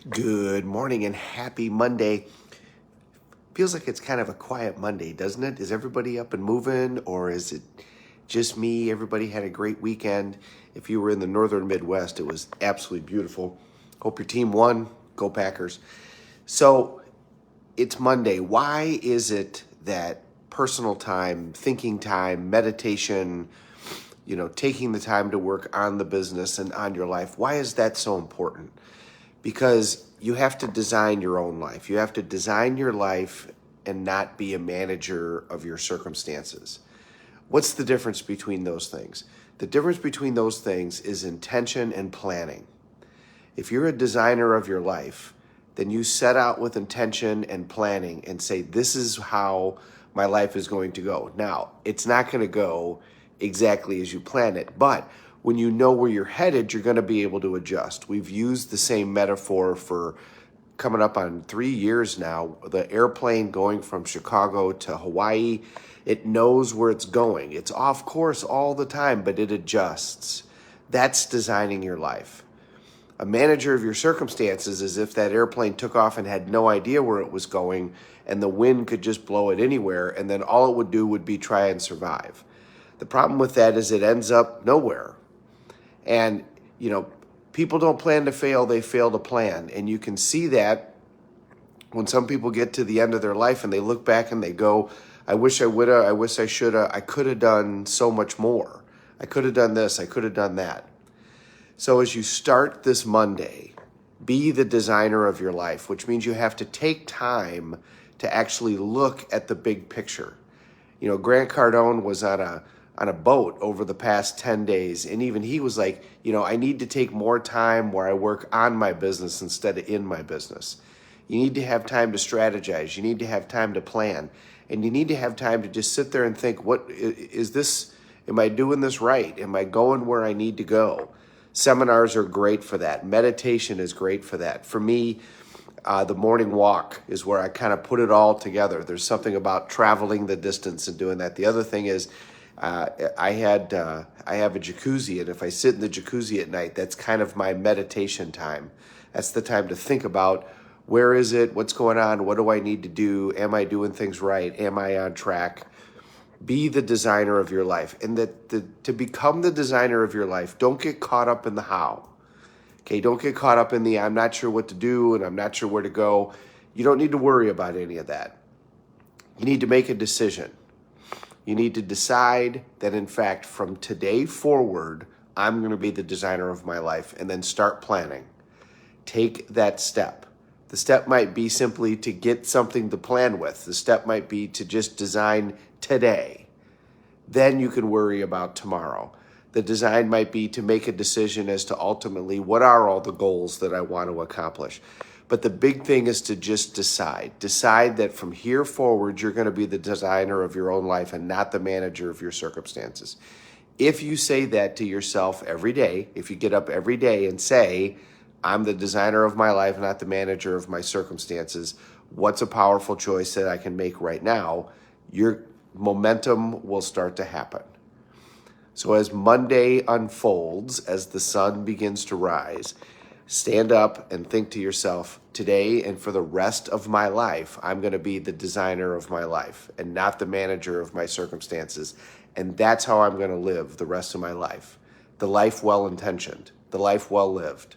Good morning and happy Monday. Feels like it's kind of a quiet Monday, doesn't it? Is everybody up and moving, or is it just me? Everybody had a great weekend. If you were in the northern Midwest, it was absolutely beautiful. Hope your team won. Go Packers. So it's Monday. Why is it that personal time, thinking time, meditation, taking the time to work on the business and on your life, why is that so important? Because you have to design your own life. You have to design your life and not be a manager of your circumstances. What's the difference between those things? The difference between those things is intention and planning. If you're a designer of your life, then you set out with intention and planning and say, this is how my life is going to go. Now, it's not going to go exactly as you plan it, but when you know where you're headed, you're going to be able to adjust. We've used the same metaphor for coming up on 3 years now. The airplane going from Chicago to Hawaii, it knows where it's going. It's off course all the time, but it adjusts. That's designing your life. A manager of your circumstances is if that airplane took off and had no idea where it was going, and the wind could just blow it anywhere, and then all it would do would be try and survive. The problem with that is it ends up nowhere. And, people don't plan to fail, they fail to plan. And you can see that when some people get to the end of their life and they look back and they go, I wish I woulda, I wish I shoulda, I could have done so much more. I could have done this, I could have done that. So as you start this Monday, be the designer of your life, which means you have to take time to actually look at the big picture. Grant Cardone was on a boat over the past 10 days. And even he was like, I need to take more time where I work on my business instead of in my business. You need to have time to strategize. You need to have time to plan. And you need to have time to just sit there and think, what is this? Am I doing this right? Am I going where I need to go? Seminars are great for that. Meditation is great for that. For me, the morning walk is where I kind of put it all together. There's something about traveling the distance and doing that. The other thing is, I have a jacuzzi, and if I sit in the jacuzzi at night, that's kind of my meditation time. That's the time to think about where is it, what's going on, what do I need to do, am I doing things right, am I on track? Be the designer of your life. And to become the designer of your life, don't get caught up in the how. Okay, don't get caught up in the I'm not sure what to do and I'm not sure where to go. You don't need to worry about any of that. You need to make a decision. You need to decide that, in fact, from today forward, I'm going to be the designer of my life, and then start planning. Take that step. The step might be simply to get something to plan with. The step might be to just design today. Then you can worry about tomorrow. The design might be to make a decision as to ultimately what are all the goals that I want to accomplish. But the big thing is to just decide. Decide that from here forward, you're going to be the designer of your own life and not the manager of your circumstances. If you say that to yourself every day, if you get up every day and say, I'm the designer of my life, not the manager of my circumstances, what's a powerful choice that I can make right now? Your momentum will start to happen. So as Monday unfolds, as the sun begins to rise, stand up and think to yourself, today and for the rest of my life, I'm going to be the designer of my life and not the manager of my circumstances. And that's how I'm going to live the rest of my life. The life well-intentioned, the life well-lived.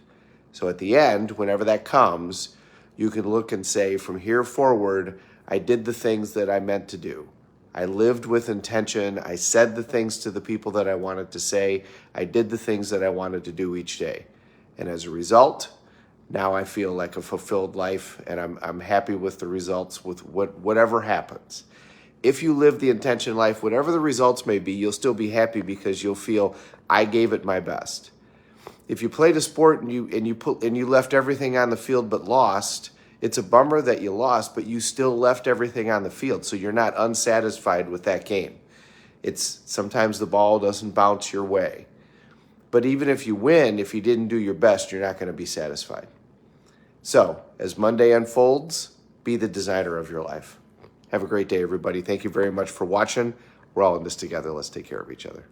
So at the end, whenever that comes, you can look and say, from here forward, I did the things that I meant to do. I lived with intention. I said the things to the people that I wanted to say. I did the things that I wanted to do each day. And as a result, now I feel like a fulfilled life, and I'm happy with the results with whatever happens. If you live the intention life, whatever the results may be, you'll still be happy because you'll feel I gave it my best. If you played a sport and you left everything on the field but lost, it's a bummer that you lost, but you still left everything on the field, so you're not unsatisfied with that game. It's sometimes the ball doesn't bounce your way. But even if you win, if you didn't do your best, you're not going to be satisfied. So, as Monday unfolds, be the designer of your life. Have a great day, everybody. Thank you very much for watching. We're all in this together. Let's take care of each other.